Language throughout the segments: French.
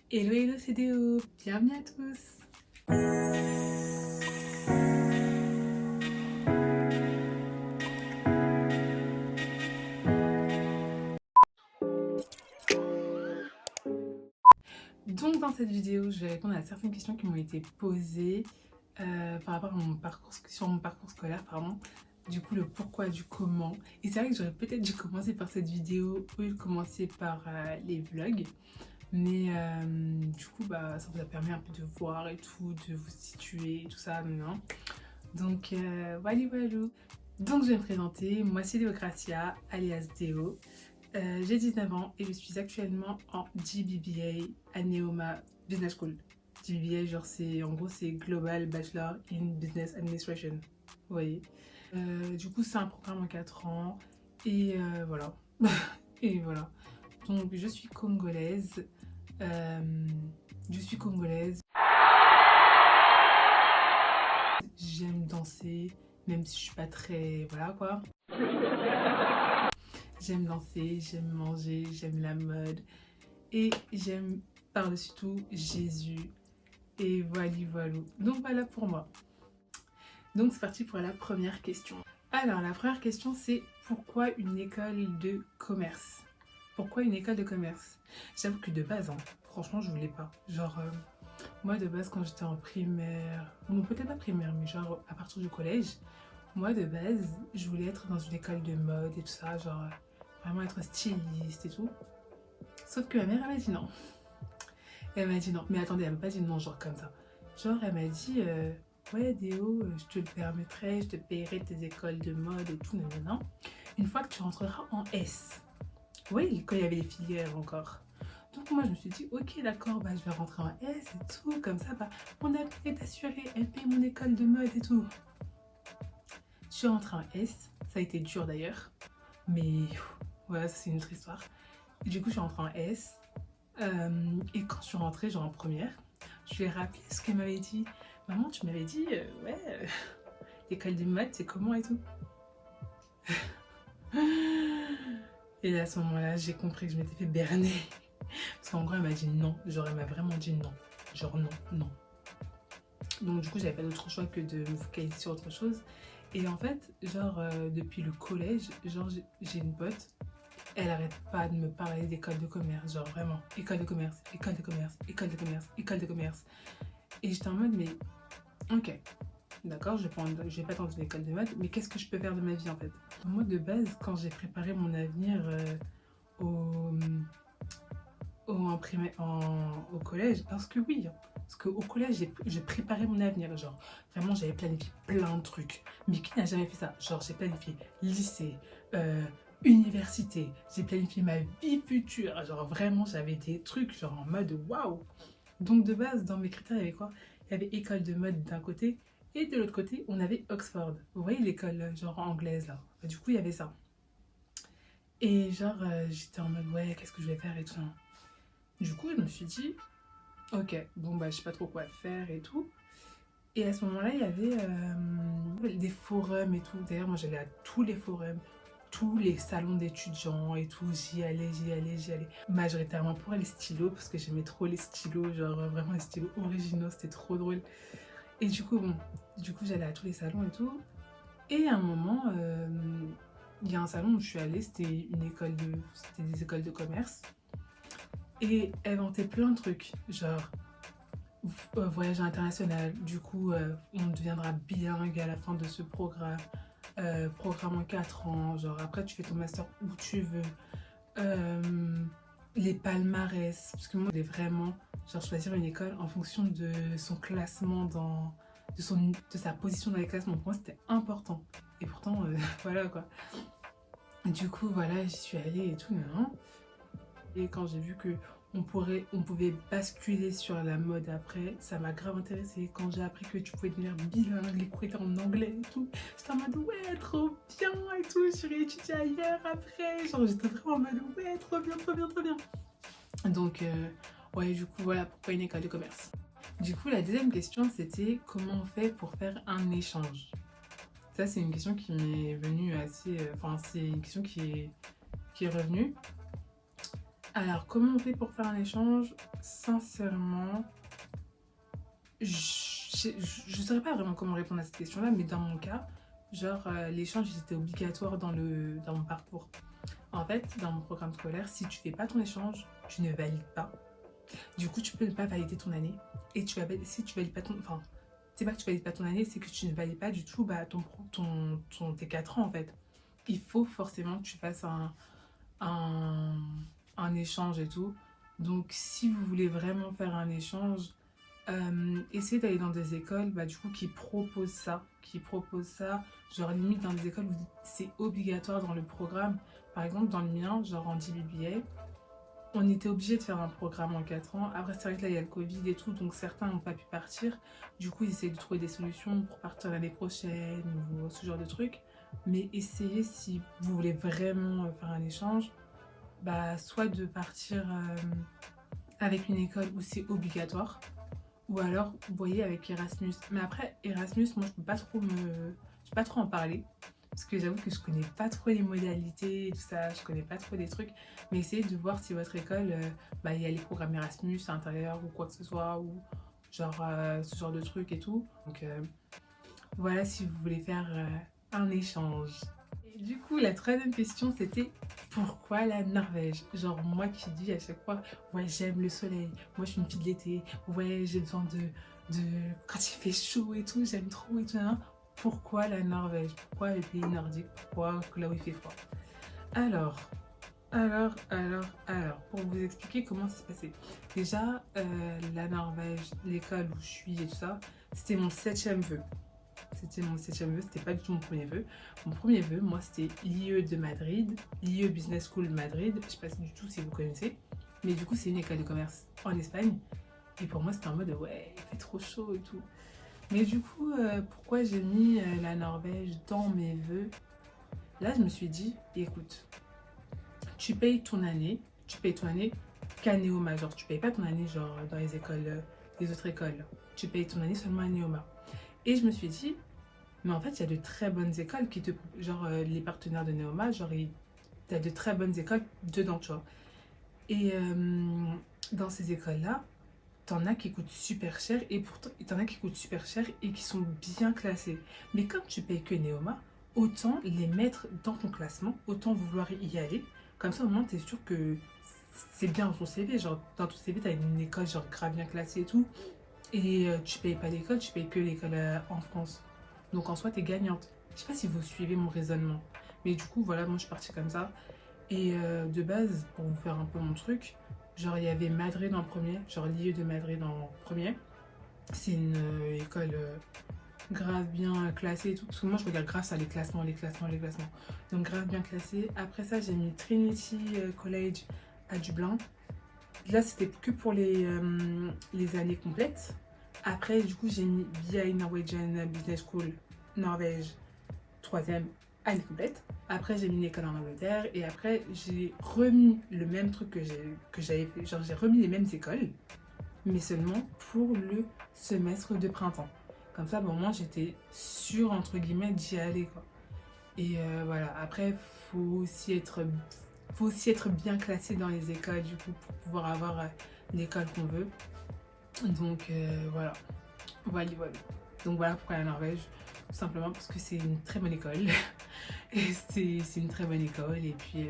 Hello hello CDO, bienvenue à tous. Donc dans cette vidéo, je vais répondre à certaines questions qui m'ont été posées par rapport à mon parcours, sur mon parcours scolaire, pardon. Du coup, le pourquoi, du comment. Et c'est vrai que j'aurais peut-être dû commencer par cette vidéo ou commencer par les vlogs. Mais du coup, bah, ça vous a permis un peu de voir et tout, de vous situer et tout ça, non. Donc voilà, voilà. Donc je vais me présenter, moi c'est Déocratia, alias Déo. J'ai 19 ans et je suis actuellement en GBBA à Neoma Business School. GBBA, genre c'est en gros c'est Global Bachelor in Business Administration. Vous voyez. Du coup c'est un programme en 4 ans et voilà. Et voilà. Donc je suis congolaise. Euh, je suis congolaise. J'aime danser, même si je suis pas très... Voilà quoi. J'aime danser, j'aime manger, j'aime la mode. Et j'aime par-dessus tout Jésus. Et voilà, voilà. Donc voilà pour moi. Donc c'est parti pour la première question. Alors la première question c'est pourquoi une école de commerce? Pourquoi une école de commerce? J'avoue que de base, hein, franchement je voulais pas. Genre moi de base quand j'étais en primaire, bon peut-être pas primaire mais genre à partir du collège, moi de base je voulais être dans une école de mode et tout ça, genre vraiment être styliste et tout. Sauf que ma mère elle m'a dit non. Elle m'a dit non. Mais attendez, elle m'a pas dit non, genre comme ça. Genre, elle m'a dit ouais, Déo, je te le permettrai, je te paierai tes écoles de mode et tout, non. Une fois que tu rentreras en S. Oui, quand il y avait les filières encore. Donc, moi, je me suis dit, ok, d'accord, bah, je vais rentrer en S et tout, comme ça, bah, mon avenir est assuré, elle paye mon école de mode et tout. Je suis rentrée en S, ça a été dur d'ailleurs, mais voilà, ça c'est une autre histoire. Et du coup, je suis rentrée en S. Et quand je suis rentrée, genre en première, je lui ai rappelé ce qu'elle m'avait dit. Maman, tu m'avais dit, ouais, l'école de mode, c'est comment et tout. Et à ce moment-là, j'ai compris que je m'étais fait berner. Parce qu'en gros, elle m'a dit non. Genre, elle m'a vraiment dit non. Genre, non, non. Donc, du coup, j'avais pas d'autre choix que de me focaliser sur autre chose. Et en fait, genre, depuis le collège, genre, j'ai une pote. Elle arrête pas de me parler d'école de commerce, genre vraiment, école de commerce, école de commerce, école de commerce, école de commerce. Et j'étais en mode, mais ok, d'accord, je vais pas dans une école de mode, mais qu'est-ce que je peux faire de ma vie en fait? Moi de base, quand j'ai préparé mon avenir au, au collège, parce que oui, parce qu'au collège, j'ai préparé mon avenir, genre vraiment j'avais planifié plein de trucs. Mais qui n'a jamais fait ça? Genre j'ai planifié lycée, université, j'ai planifié ma vie future, genre vraiment j'avais des trucs genre en mode waouh. Donc de base, dans mes critères, il y avait quoi? Il y avait école de mode d'un côté, et de l'autre côté, on avait Oxford. Vous voyez l'école genre anglaise là? Bah, du coup, il y avait ça. Et genre, j'étais en mode ouais, qu'est-ce que je vais faire et tout. Du coup, je me suis dit, ok, bon bah je sais pas trop quoi faire et tout. Et à ce moment-là, il y avait des forums et tout. D'ailleurs, moi j'allais à tous les forums, tous les salons d'étudiants et tout. J'y allais, j'y allais, j'y allais. Majoritairement pour les stylos, parce que j'aimais trop les stylos, genre vraiment les stylos originaux, c'était trop drôle. Et du coup, bon, du coup j'allais à tous les salons et tout. Et à un moment, il y a un salon où je suis allée, c'était des écoles de commerce. Et elles vantaient plein de trucs, genre voyage international. Du coup, on deviendra bilingue à la fin de ce programme. Programme en 4 ans. Genre, après, tu fais ton master où tu veux. Les palmarès. Parce que moi, je voulais vraiment genre, choisir une école en fonction de son classement de sa position dans les classements. Pour moi, c'était important. Et pourtant, voilà quoi. Du coup, voilà, j'y suis allée et tout. Non. Et quand j'ai vu que on pouvait basculer sur la mode après, ça m'a grave intéressée. Quand j'ai appris que tu pouvais devenir bilingue, les cours étaient en anglais et tout, j'étais en mode ouais, trop bien et tout. Je suis étudier ailleurs après. Genre, j'étais vraiment en mode ouais, trop bien, trop bien, trop bien. Donc, ouais, du coup, voilà pourquoi une école de commerce. Du coup, la deuxième question, c'était comment on fait pour faire un échange? Ça, c'est une question qui m'est venue assez. Enfin, c'est une question qui est revenue. Alors, comment on fait pour faire un échange? Sincèrement, je ne saurais pas vraiment comment répondre à cette question-là, mais dans mon cas, genre, l'échange était obligatoire dans mon parcours. En fait, dans mon programme scolaire, si tu fais pas ton échange, tu ne valides pas. Du coup, tu peux ne pas valider ton année. Et si tu valides pas ton... Enfin, c'est pas que tu valides pas ton année, c'est que tu ne valides pas du tout bah, tes 4 ans, en fait. Il faut forcément que tu fasses un, un échange et tout. Donc, si vous voulez vraiment faire un échange, essayez d'aller dans des écoles bah, du coup, qui proposent ça, genre limite dans des écoles où c'est obligatoire dans le programme. Par exemple, dans le mien, genre en DBBA, on était obligé de faire un programme en 4 ans. Après, c'est vrai que là, il y a le Covid et tout, donc certains n'ont pas pu partir. Du coup, ils essayent de trouver des solutions pour partir l'année prochaine ou ce genre de trucs. Mais essayez, si vous voulez vraiment faire un échange, bah, soit de partir avec une école où c'est obligatoire, ou alors, vous voyez, avec Erasmus. Mais après, Erasmus, moi, je peux pas trop en parler. Parce que j'avoue que je connais pas trop les modalités, tout ça, je connais pas trop des trucs. Mais essayez de voir si votre école, bah, il y a les programmes Erasmus à l'intérieur ou quoi que ce soit, ou genre ce genre de trucs et tout. Donc voilà si vous voulez faire un échange. Et du coup, la troisième question, c'était pourquoi la Norvège? Genre moi qui dis à chaque fois, ouais, j'aime le soleil, moi je suis une fille de l'été, ouais, j'ai besoin de... Quand il fait chaud et tout, j'aime trop et tout, hein. Pourquoi la Norvège? Pourquoi les pays nordiques? Pourquoi là où il fait froid? Alors, pour vous expliquer comment ça s'est passé. Déjà, la Norvège, l'école où je suis et tout ça, c'était mon 7e vœu. C'était mon 7e vœu, c'était pas du tout mon premier vœu. Mon premier vœu, moi, c'était l'IE de Madrid, l'IE Business School Madrid. Je sais pas du tout si vous connaissez, mais du coup, c'est une école de commerce en Espagne. Et pour moi, c'était en mode, ouais, il fait trop chaud et tout. Mais du coup, pourquoi j'ai mis la Norvège dans mes vœux? Là, je me suis dit, écoute, tu payes ton année qu'à Neoma. Genre, tu payes pas ton année genre dans les écoles, les autres écoles. Tu payes ton année seulement à Neoma. Et je me suis dit, mais en fait, il y a de très bonnes écoles qui te... Genre, les partenaires de Neoma, genre, il y a de très bonnes écoles dedans, tu vois. Et dans ces écoles-là, t'en as qui coûtent super cher et pourtant t'en as qui coûtent super cher et qui sont bien classés. Mais comme tu payes que Neoma, autant les mettre dans ton classement, autant vouloir y aller. Comme ça, au moins, t'es sûr que c'est bien dans ton CV. Genre, dans ton CV, t'as une école genre grave bien classée et tout. Et tu payes pas l'école, tu payes que l'école en France. Donc en soi, t'es gagnante. Je sais pas si vous suivez mon raisonnement. Mais du coup, voilà, moi je suis partie comme ça. Et de base, pour vous faire un peu mon truc, genre il y avait Madrid en premier, genre l'IE de Madrid en premier. C'est une école grave bien classée et tout. Parce que moi je regarde grâce à les classements. Donc grave bien classée. Après ça, j'ai mis Trinity College à Dublin. Là, c'était que pour les années complètes. Après, du coup, j'ai mis BI Norwegian Business School Norvège, 3e année complète. Après, j'ai mis une école en Angleterre. Et après, j'ai remis le même truc que j'avais fait. Genre, j'ai remis les mêmes écoles, mais seulement pour le semestre de printemps. Comme ça, bon, moi, j'étais sûre, entre guillemets, d'y aller, quoi. Et voilà. Après, faut aussi être bien classé dans les écoles, du coup, pour pouvoir avoir l'école qu'on veut. Donc, voilà. Voilà. Donc, voilà pourquoi la Norvège. Tout simplement parce que c'est une très bonne école. Et c'est une très bonne école. Et puis,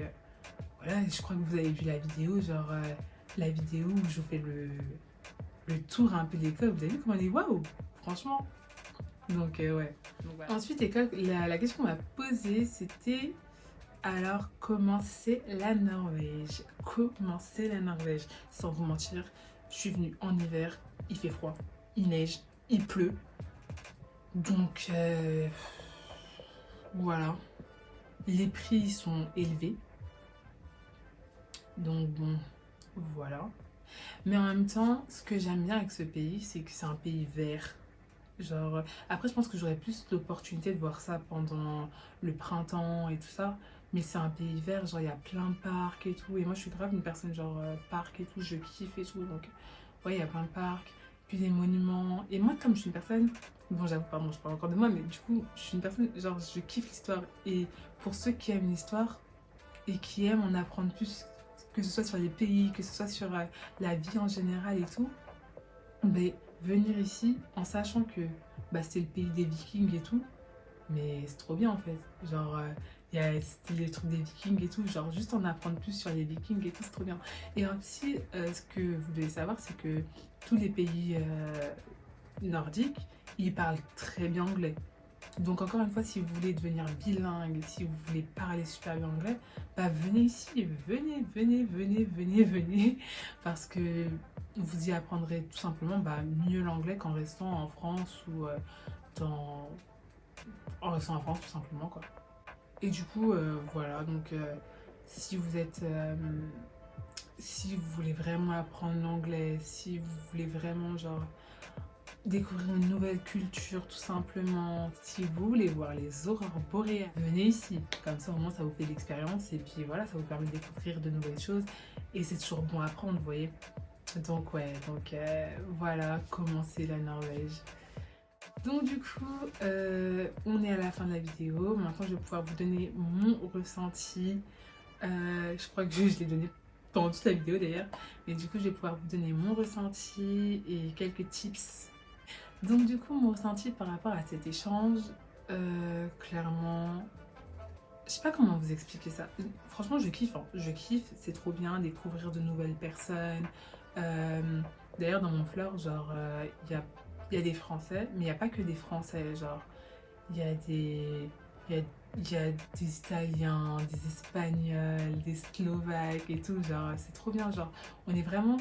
voilà, je crois que vous avez vu la vidéo, genre, la vidéo où je fais le tour un peu de l'école. Vous avez vu comment elle est waouh, franchement. Donc, ouais. Donc, voilà. Ensuite, la question qu'on m'a posée, c'était alors, comment c'est la Norvège? Comment c'est la Norvège? Sans vous mentir, je suis venue en hiver, il fait froid, il neige, il pleut. Donc, voilà. Les prix sont élevés. Donc, bon, voilà. Mais en même temps, ce que j'aime bien avec ce pays, c'est que c'est un pays vert. Genre, après, je pense que j'aurais plus l'opportunité de voir ça pendant le printemps et tout ça. Mais c'est un pays vert, genre, il y a plein de parcs et tout. Et moi, je suis grave une personne, genre, parc et tout, je kiffe et tout. Donc, ouais, il y a plein de parcs, puis des monuments. Et moi, comme je suis une personne, bon, j'avoue, pardon, je parle encore de moi, mais du coup, je suis une personne, genre, je kiffe l'histoire. Et pour ceux qui aiment l'histoire et qui aiment en apprendre plus que ce soit sur les pays, que ce soit sur la vie en général et tout, mais venir ici en sachant que c'est le pays des Vikings et tout, mais c'est trop bien en fait. Genre, il y a les trucs des Vikings et tout, genre juste en apprendre plus sur les Vikings et tout, c'est trop bien. Et aussi, ce que vous devez savoir, c'est que tous les pays nordiques, ils parlent très bien anglais. Donc encore une fois, si vous voulez devenir bilingue, si vous voulez parler super bien anglais, venez ici, venez, parce que vous y apprendrez tout simplement mieux l'anglais qu'en restant en France ou dans... en restant en France tout simplement quoi. Et du coup, voilà, donc si vous êtes... si vous voulez vraiment apprendre l'anglais, si vous voulez vraiment genre découvrir une nouvelle culture tout simplement, si vous voulez voir les aurores boréales, venez ici, comme ça au moins ça vous fait l'expérience et puis voilà, ça vous permet de découvrir de nouvelles choses et c'est toujours bon à apprendre, vous voyez. Donc ouais, donc voilà comment c'est la Norvège. Donc du coup, on est à la fin de la vidéo, maintenant je vais pouvoir vous donner mon ressenti, je crois que je l'ai donné pendant toute la vidéo d'ailleurs, mais du coup je vais pouvoir vous donner mon ressenti et quelques tips. Donc du coup, mon ressenti par rapport à cet échange, clairement, je sais pas comment vous expliquer ça. Franchement, je kiffe, hein. Je kiffe, c'est trop bien, découvrir de nouvelles personnes. D'ailleurs, dans mon fleur, genre, il y a des Français, mais il n'y a pas que des Français, genre, il y a des... Il y a des Italiens, des Espagnols, des Slovaques et tout, genre, c'est trop bien, genre, on est vraiment...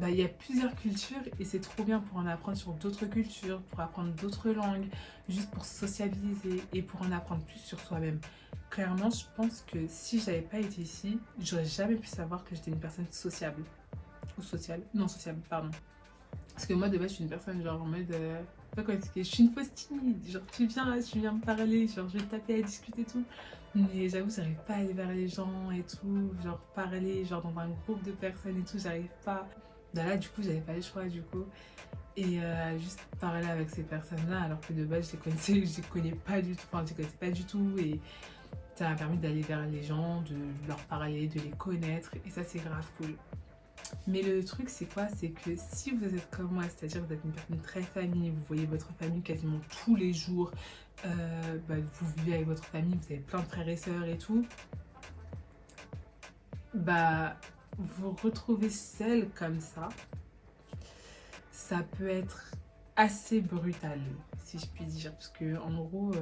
il y a plusieurs cultures et c'est trop bien pour en apprendre sur d'autres cultures, pour apprendre d'autres langues, juste pour sociabiliser et pour en apprendre plus sur soi-même. Clairement, je pense que si j'avais pas été ici, j'aurais jamais pu savoir que j'étais une personne sociable. Ou sociale. Non, sociable, pardon. Parce que moi, de base, je suis une personne genre en mode... pas comment expliquer, je suis une fausse timide. Genre, tu viens me parler, genre, je vais te taper à discuter et tout. Mais j'avoue, j'arrive pas à aller vers les gens et tout. Genre, parler, genre, dans un groupe de personnes et tout, j'arrive pas. Là, du coup, j'avais pas le choix, du coup. Et juste parler avec ces personnes-là, alors que de base, je les connais pas du tout. Enfin, je les connaissais pas du tout. Et ça m'a permis d'aller vers les gens, de leur parler, de les connaître. Et ça, c'est grave cool. Mais le truc, c'est quoi? C'est que si vous êtes comme moi, c'est-à-dire que vous êtes une personne très famille, vous voyez votre famille quasiment tous les jours, vous vivez avec votre famille, vous avez plein de frères et sœurs et tout, vous retrouvez seul comme ça peut être assez brutal, si je puis dire. Parce que en gros,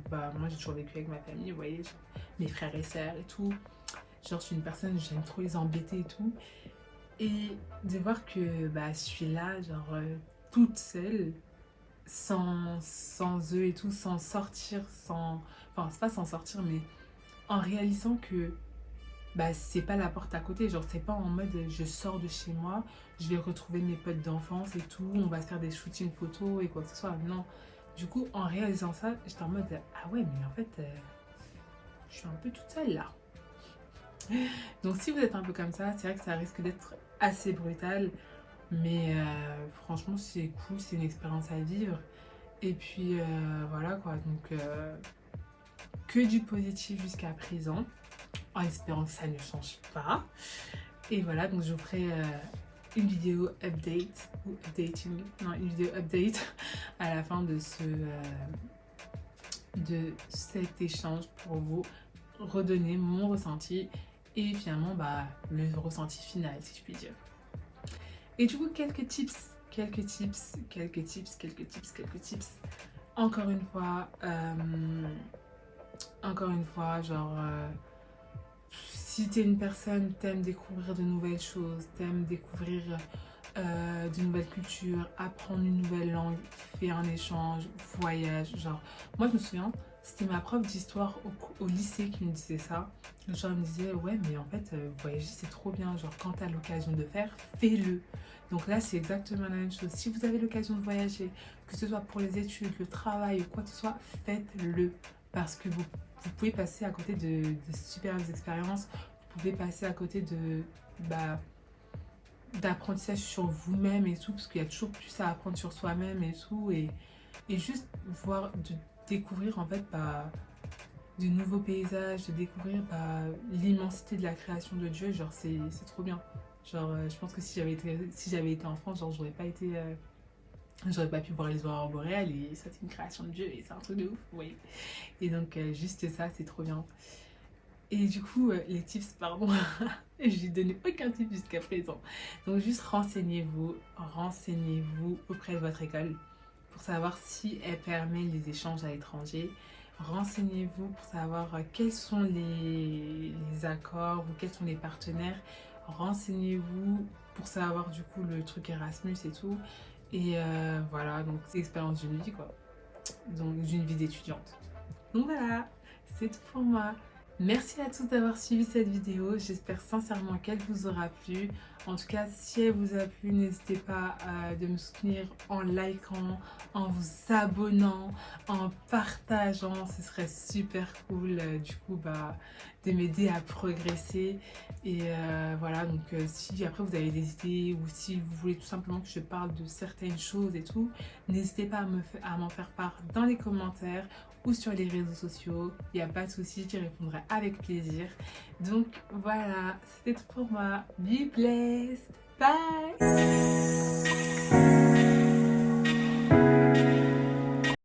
moi j'ai toujours vécu avec ma famille, vous voyez, genre, mes frères et sœurs et tout. Genre, je suis une personne, j'aime trop les embêter et tout. Et de voir que je suis là, genre, toute seule, sans eux et tout, sans sortir, sans... Enfin, c'est pas sans sortir, mais en réalisant que c'est pas la porte à côté. Genre, c'est pas en mode je sors de chez moi, je vais retrouver mes potes d'enfance et tout, on va se faire des shootings photos et quoi que ce soit. Non. Du coup, en réalisant ça, j'étais en mode ah ouais, mais en fait, je suis un peu toute seule là. Donc, si vous êtes un peu comme ça, c'est vrai que ça risque d'être assez brutal. Mais franchement, c'est cool, c'est une expérience à vivre. Et puis voilà quoi, donc que du positif jusqu'à présent, en espérant que ça ne change pas. Et voilà, donc je vous ferai une vidéo update, ou updating, non, une vidéo update à la fin de cet échange pour vous redonner mon ressenti et finalement le ressenti final, si je puis dire. Et du coup, quelques tips. Encore une fois, genre, si t'es une personne, t'aimes découvrir de nouvelles choses, t'aimes découvrir de nouvelles cultures, apprendre une nouvelle langue, faire un échange, voyage, genre. Moi, je me souviens, c'était ma prof d'histoire au lycée qui me disait ça. Genre, elle me disait, ouais, mais en fait, voyager, c'est trop bien. Genre, quand t'as l'occasion de faire, fais-le. Donc là, c'est exactement la même chose. Si vous avez l'occasion de voyager, que ce soit pour les études, le travail ou quoi que ce soit, faites-le. Parce que vous pouvez passer à côté de super expériences. Vous pouvez passer à côté d'apprentissage sur vous-même et tout. Parce qu'il y a toujours plus à apprendre sur soi-même et tout. Et juste de découvrir en fait de nouveaux paysages, de découvrir l'immensité de la création de Dieu. Genre, c'est trop bien. Genre, je pense que si j'avais été en France, genre, j'aurais pas pu voir les aurores boréales, et ça, c'est une création de Dieu, et c'est un truc de ouf, oui. Et donc, juste ça, c'est trop bien. Et du coup, les tips, pardon, je lui donné aucun tip jusqu'à présent. Donc, juste renseignez-vous auprès de votre école pour savoir si elle permet les échanges à l'étranger. Renseignez-vous pour savoir quels sont les accords ou quels sont les partenaires. Renseignez-vous pour savoir du coup le truc Erasmus et tout. Et voilà, donc c'est l'expérience d'une vie quoi. Donc d'une vie d'étudiante. Donc voilà, c'est tout pour moi. Merci à tous d'avoir suivi cette vidéo, j'espère sincèrement qu'elle vous aura plu. En tout cas, si elle vous a plu, n'hésitez pas de me soutenir en likant, en vous abonnant, en partageant, ce serait super cool du coup de m'aider à progresser. Et voilà, donc si après vous avez des idées ou si vous voulez tout simplement que je parle de certaines choses et tout, n'hésitez pas à m'en faire part dans les commentaires ou sur les réseaux sociaux, il n'y a pas de souci, j'y répondrai avec plaisir. Donc voilà, c'était tout pour moi. Be blessed, bye.